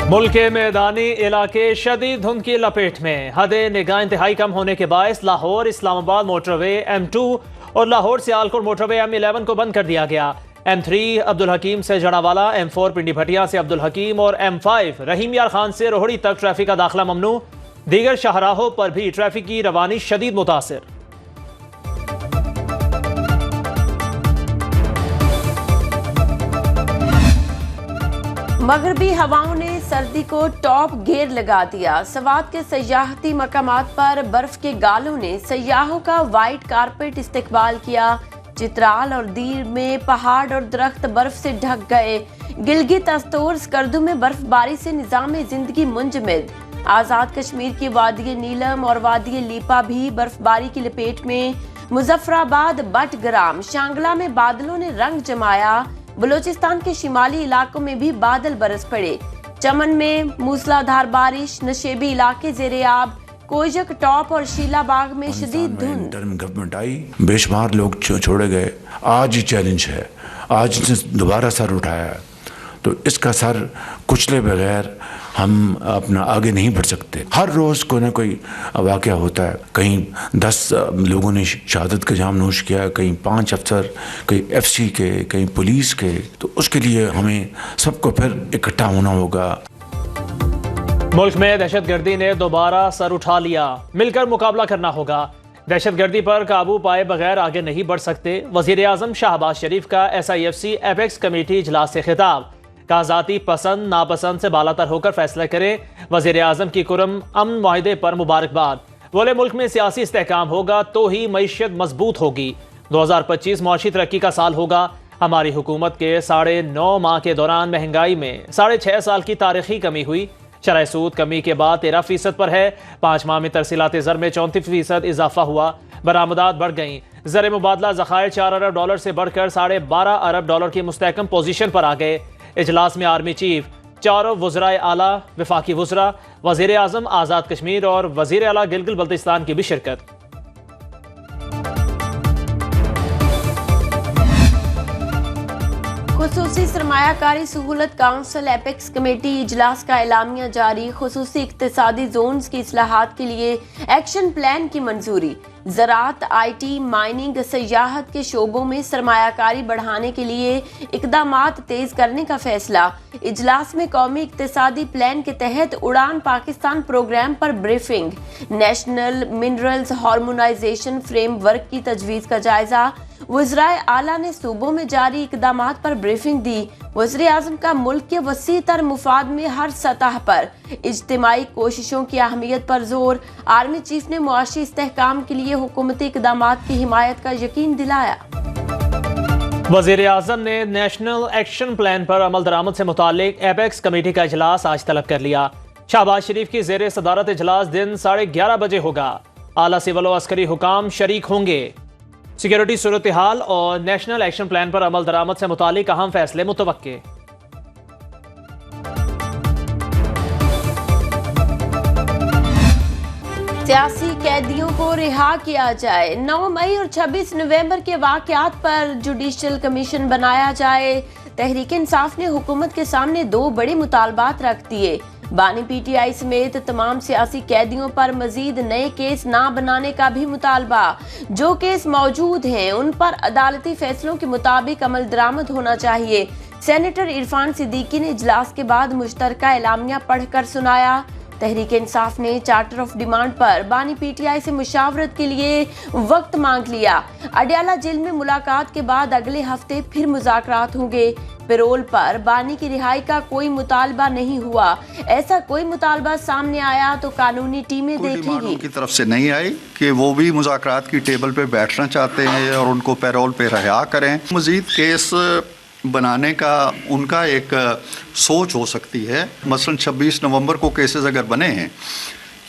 मुल्क के मैदानी इलाके शदीद धुंध की लपेट में। हदें निगाह इंतहाई कम होने के बायस लाहौर इस्लामाबाद मोटरवे M2 और लाहौर सियालकोट मोटरवे M11 को बंद कर दिया गया। M3 अब्दुल हकीम से जड़ावाला, M4 पिंडी भटिया से अब्दुल हकीम और M5 रहीम यार खान से रोहड़ी तक ट्रैफिक का दाखिला ममनू। दीगर शाहराहों पर भी ट्रैफिक की रवानी शदीद मुतासिर। मगरबी हवाओं ने सर्दी को टॉप गियर लगा दिया। सवात के सयाहती मकामात पर बर्फ के गालों ने सयाहों का वाइट कारपेट इस्तकबाल किया। चित्राल और दीर में पहाड़ और दरख्त बर्फ से ढक गए। गिलगित अस्तोर स्कर्दू में बर्फबारी से निजाम जिंदगी मुंजमद। आजाद कश्मीर की वादी नीलम और वादी लीपा भी बर्फबारी की लपेट में। मुजफ्फराबाद, बटग्राम, शांगला में बादलों ने रंग जमाया। बलोचिस्तान के शिमाली इलाकों में भी बादल बरस पड़े। चमन में मूसलाधार बारिश, नशेबी इलाके ज़ेरे-आब। कोयजक टॉप और शीलाबाग में शदीद धुंध। इंटरिम गवर्नमेंट आई, बेशुमार लोग छोड़े गए। आज ही चैलेंज है, आज इसने दोबारा सर उठाया है, तो इसका सर कुचले बगैर हम अपना आगे नहीं बढ़ सकते। हर रोज़ कोई ना कोई वाक़या होता है। कहीं 10 लोगों ने शहादत का जाम नोश किया, कहीं 5 अफसर, कहीं FC के, कहीं पुलिस के। तो उसके लिए हमें सबको फिर इकट्ठा होना होगा। मुल्क में दहशतगर्दी ने दोबारा सर उठा लिया, मिलकर मुकाबला करना होगा। दहशतगर्दी पर काबू पाए बगैर आगे नहीं बढ़ सकते। वज़ीर आज़म शहबाज शरीफ का SIFC एपेक्स कमेटी इजलास से खिताब। कहा जाती पसंद नापसंद से बालातर होकर फैसला करें। वज़ीर आज़म की कुरम अमन मुआहदे पर मुबारकबाद। बोले मुल्क में सियासी इस्तेहकाम होगा तो ही मईशत मजबूत होगी। 2025 मुआशी तरक्की का साल होगा। हमारी हुकूमत के 9.5 माह के दौरान महंगाई में 6.5 साल की तारीखी कमी हुई। शरह सूद कमी के बाद 13% पर है। 5 माह में तरसीलात ज़र में 34% इजाफा हुआ। बरामदात बढ़ गई। ज़र मुबादला ज़खायर $4 अरब से बढ़कर $12.5 अरब की मुस्तहकम पोजीशन पर आ गए। इजलास में आर्मी चीफ, 4 वज़राए आला, वफाकी वज़रा, वज़ीर आज़म आज़ाद कश्मीर और वज़ीर आला गिलगित बल्तिस्तान की भी शिरकत। खुसूसी सरमायाकारी सहूलत काउंसिल एपेक्स कमेटी इजलास का एलामिया जारी। खुसूसी इक्तिसादी जोन्स की इस्लाहात के लिए एक्शन प्लान की मंजूरी। ज़राअत, IT, माइनिंग, सयाहत के शोबों में सरमायाकारी बढ़ाने के लिए इकदामात तेज करने का फैसला। इजलास में कौमी इक्तिसादी प्लान के तहत उड़ान पाकिस्तान प्रोग्राम पर briefing. National minerals harmonisation framework की तजवीज़ का जायजा। वज़राए आला ने सूबों में जारी इकदामात पर ब्रीफिंग दी। वज़ीर आज़म का मुल्क के वसी तर मुफाद में हर सतह पर इज्तिमाई कोशिशों की अहमियत पर जोर। आर्मी चीफ ने मुआशी इस्तेहकाम के लिए हुकूमती इकदामात की हिमायत का यकीन दिलाया। वज़ीर आज़म ने नेशनल एक्शन प्लान पर अमल दरामद से मुतालिक एपेक्स कमेटी का इजलास आज तलब कर लिया। शहबाज शरीफ की ज़ेरे सदारत इजलास दिन 11:30 बजे होगा। आला सिविल व अस्करी हुकाम शरीक होंगे। सिक्योरिटी सूरत हाल और नेशनल एक्शन प्लान पर अमल दरामद से मुतालिक अहम फैसले मुतवक्के। सियासी कैदियों को रिहा किया जाए। 9 मई और 26 नवंबर के वाकयात पर जुडिशल कमीशन बनाया जाए। तहरीक इंसाफ ने हुकूमत के सामने 2 बड़े मुतालबात रख दिए। बानी PTI समेत तमाम सियासी कैदियों पर मजीद नए केस ना बनाने का भी मुतालबा। जो केस मौजूद हैं उन पर अदालती फैसलों के मुताबिक अमल दरामद होना चाहिए। सेनेटर इरफान सिद्दीकी ने इजलास के बाद मुश्तरका एलामिया पढ़कर सुनाया। तहरीक इंसाफ ने चार्टर ऑफ डिमांड पर बानी PTI से मुशावरत के लिए वक्त मांग लिया। अडयाला जेल में मुलाकात के बाद अगले हफ्ते फिर मुज़ाकरात होंगे। पैरोल पर बानी की रिहाई का कोई मुतालबा नहीं हुआ। ऐसा कोई मुतालबा सामने आया तो कानूनी टीमें देखेगी। की तरफ से नहीं आई कि वो भी मुज़ाकरात की टेबल पे बैठना चाहते हैं और उनको पैरोल पे रिहा करें। मजीद केस बनाने का उनका एक सोच हो सकती है। मसलन 26 नवंबर को केसेस अगर बने हैं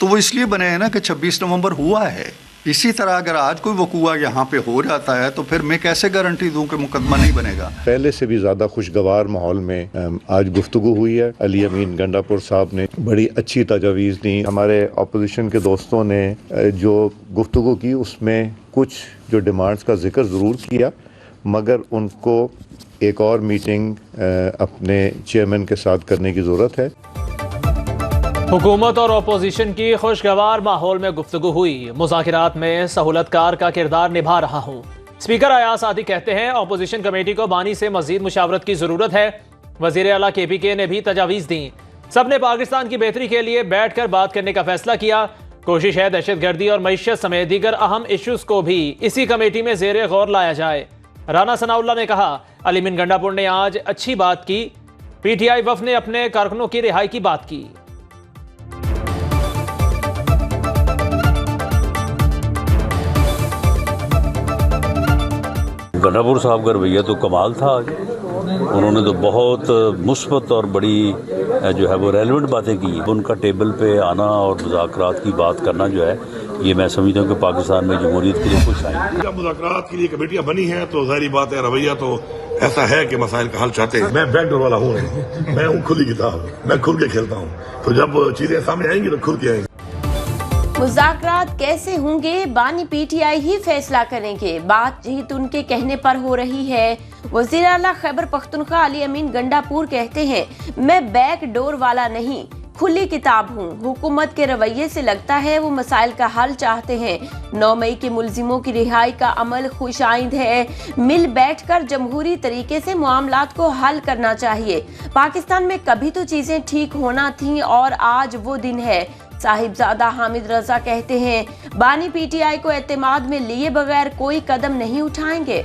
तो वो इसलिए बने हैं ना कि 26 नवंबर हुआ है। इसी तरह अगर आज कोई वकूआ यहाँ पे हो जाता है तो फिर मैं कैसे गारंटी दूं कि मुकदमा नहीं बनेगा। पहले से भी ज़्यादा खुशगवार माहौल में आज गुफ्तगू हुई है। अली अमीन गंडापुर साहब ने बड़ी अच्छी तजावीज़ दी। हमारे अपोजिशन के दोस्तों ने जो गुफ्तगू की उसमें कुछ जो डिमांड्स का जिक्र ज़रूर किया, मगर उनको एक और मीटिंग अपने चेयरमैन के साथ करने की ज़रूरत है। हुकूमत और अपोजिशन की खुशगवार माहौल में गुफ्तगू हुई। मुज़ाकिरात में सहूलतकार का किरदार निभा रहा हूँ। स्पीकर अयाज सादी कहते हैं अपोजिशन कमेटी को बानी से मजीद मुशावरत की जरूरत है। वजीर आला KPK ने भी तजावीज़ दी। सबने पाकिस्तान की बेहतरी के लिए बैठ कर बात करने का फैसला किया। कोशिश है दहशतगर्दी और मईशत समेत दीगर अहम इशूज़ को भी इसी कमेटी में ज़ेरे गौर लाया जाए। राना सनाउल्लाह ने कहा अली अमीन गंडापुर ने आज अच्छी बात की। PTI वफ़द ने अपने कारकुनों की रिहाई की बात की। गंडापुर साहब का रवैया तो कमाल था आज। उन्होंने तो बहुत मुस्बत और बड़ी जो है वो रेलेवेंट बातें की। उनका टेबल पे आना और मुज़ाकरात की बात करना जो है ये मैं समझता हूँ कि पाकिस्तान में जमहूरियत के लिए कुछ आएंगे। जब मुज़ाकरात के लिए कमेटियाँ बनी हैं तो जाहिर बात है रवैया तो ऐसा है कि मसाइल का हल चाहते हैं। मैं बैकडोर वाला हूँ नहीं, मैं हूँ खुली किताब, मैं खुल के खेलता हूँ। तो जब चीजें सामने आएंगी तो खुल के आएंगी। मुज़ाकरात कैसे होंगे बानी PTI ही फैसला करेंगे। बातचीत उनके कहने पर हो रही है। वज़ीर आला खैबर पख्तूनख्वा अली अमीन गंडापुर कहते हैं मैं बैक डोर वाला नहीं, खुली किताब हूँ। हुकूमत के रवैये से लगता है वो मसाइल का हल चाहते हैं। 9 मई के मुलजिमों की रिहाई का अमल खुशाइंद है। मिल बैठकर जमहूरी तरीके से मामलात को हल करना चाहिए। पाकिस्तान में कभी तो चीजें ठीक होना थी और आज वो दिन है। साहिबजादा हामिद रजा कहते हैं बानी PTI को एतमाद में लिए बगैर कोई कदम नहीं उठाएंगे।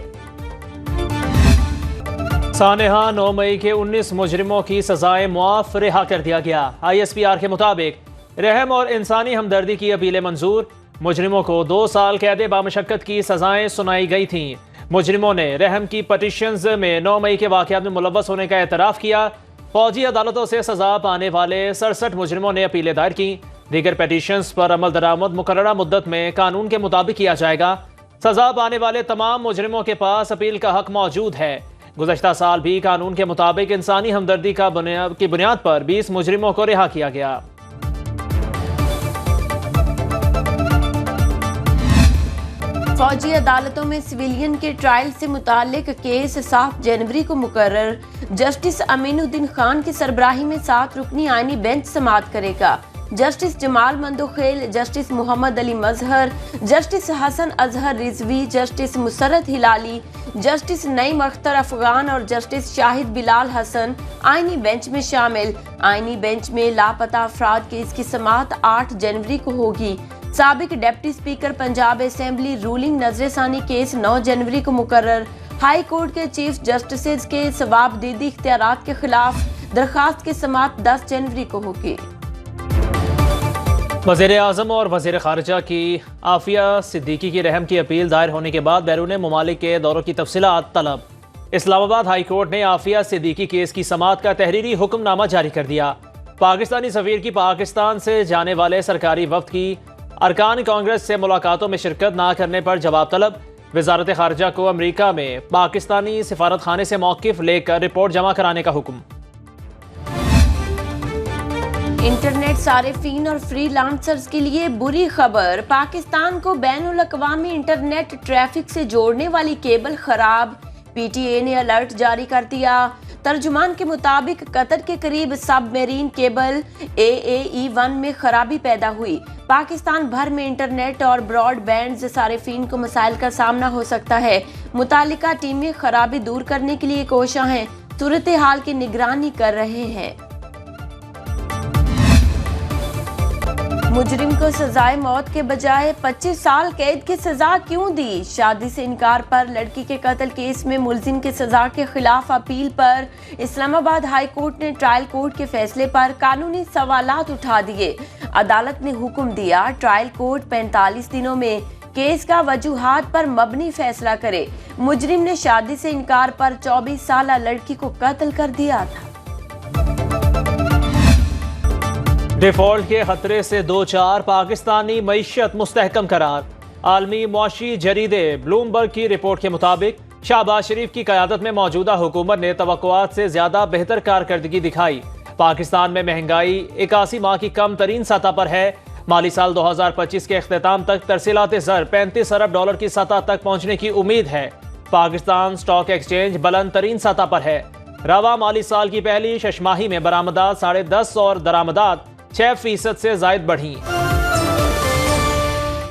सानेहा 9 मई के 19 मुजरिमों की सजाएं मुआफ रिहा कर दिया गया। ISPR के मुताबिक रहम और इंसानी हमदर्दी की अपीलें मंजूर। मुजरिमों को 2 साल कैद बामशक्कत की सजाएं सुनाई गई थीं। मुजरिमों ने रहम की पटिशंस में 9 मई के वाक़यात में मुलव्वस होने का एतराफ़ किया। फौजी अदालतों से सजा पाने वाले 67 मुजरिमों ने अपीलें दायर की। दीगर पटिशंस पर अमल दरामद मुकर्ररा मुद्दत में कानून के मुताबिक किया जाएगा। सजा पाने वाले तमाम मुजरिमों के पास अपील का हक मौजूद है। गुज़श्ता साल भी कानून के मुताबिक इंसानी हमदर्दी की बुनियाद पर 20 मुजरिमों को रिहा किया गया। फौजी अदालतों में सिविलियन के ट्रायल से मुतालिक केस 7 जनवरी को मुकर्रर। जस्टिस अमीनुद्दीन खान की सरबराही में 7 रुकनी आईनी बेंच समाअत करेगा। Justice Jamal Mandokhail, justice Muhammad Ali Mazhar, justice Hassan Azhar Rizvi, justice Musarrat Hilali, justice Naeem Akhtar Afghan और जस्टिस शाहिद बिलाल हसन आईनी बेंच में शामिल। आईनी बेंच में लापता अफराद केस की समाअत 8 जनवरी को होगी। साबिक deputy speaker Punjab assembly ruling नजरसानी केस 9 जनवरी को मुकर्रर। हाई कोर्ट के चीफ जस्टिस के सवाबदीदी इख्तियारात के खिलाफ दरखास्त की समाअत 10 जनवरी को होगी। वज़ीर आज़म और वज़ीर ख़ारिजा की आफिया सिद्दीकी की रहम की अपील दायर होने के बाद बैरून ममालिक के दौरों की तफसीलात तलब। इस्लामाबाद हाई कोर्ट ने आफिया सिद्दीकी केस की समाअत का तहरीरी हुक्मनामा जारी कर दिया। पाकिस्तानी सफ़ीर की पाकिस्तान से जाने वाले सरकारी वफ़द की अरकान कांग्रेस से मुलाकातों में शिरकत ना करने पर जवाब तलब। वज़ारत ख़ारिजा को अमरीका में पाकिस्तानी सिफारत खाने से मौक़िफ़ लेकर रिपोर्ट जमा कराने का हुक्म। इंटरनेट सारिफीन और फ्रीलांसर्स के लिए बुरी खबर। पाकिस्तान को बैनुल अक़वामी इंटरनेट ट्रैफिक से जोड़ने वाली केबल खराब। PTA ने अलर्ट जारी कर दिया। तर्जुमान के मुताबिक कतर के करीब सबमरीन केबल AAE1 में खराबी पैदा हुई। पाकिस्तान भर में इंटरनेट और ब्रॉडबैंड सारिफीन को मसाइल का सामना हो सकता है। मुतालिका टीमें खराबी दूर करने के लिए कोशिश हैं, सूरत हाल की निगरानी कर रहे हैं। मुजरिम को सजाए मौत के बजाय 25 साल कैद की सजा क्यों दी? शादी से इनकार पर लड़की के कत्ल केस में मुलजिम की सजा के खिलाफ अपील पर इस्लामाबाद हाई कोर्ट ने ट्रायल कोर्ट के फैसले पर कानूनी सवालात उठा दिए। अदालत ने हुक्म दिया ट्रायल कोर्ट 45 दिनों में केस का वजूहात पर मबनी फैसला करे। मुजरिम ने शादी से इनकार पर 24 साल लड़की को कत्ल कर दिया था। डिफॉल्ट के खतरे से 2-4 पाकिस्तानी मईशत मुस्तहकम करार। आलमी मुआशी जरीदे ब्लूमबर्ग की रिपोर्ट के मुताबिक शहबाज शरीफ की क़यादत में मौजूदा हुकूमत ने तवक्कुआत से ज़्यादा बेहतर कारकर्दगी दिखाई। पाकिस्तान में महंगाई 81 माह की कम तरीन सतह पर है। माली साल 2025 के अख्तिताम तक तरसीलात ज़र 35 अरब डॉलर की सतह तक पहुँचने की उम्मीद है। पाकिस्तान स्टॉक एक्सचेंज बुलंद तरीन सतह पर है। रवा माली साल की पहली शशमाही में बरामदात 10.5 और दरामदात 6% से जायद बढ़ी।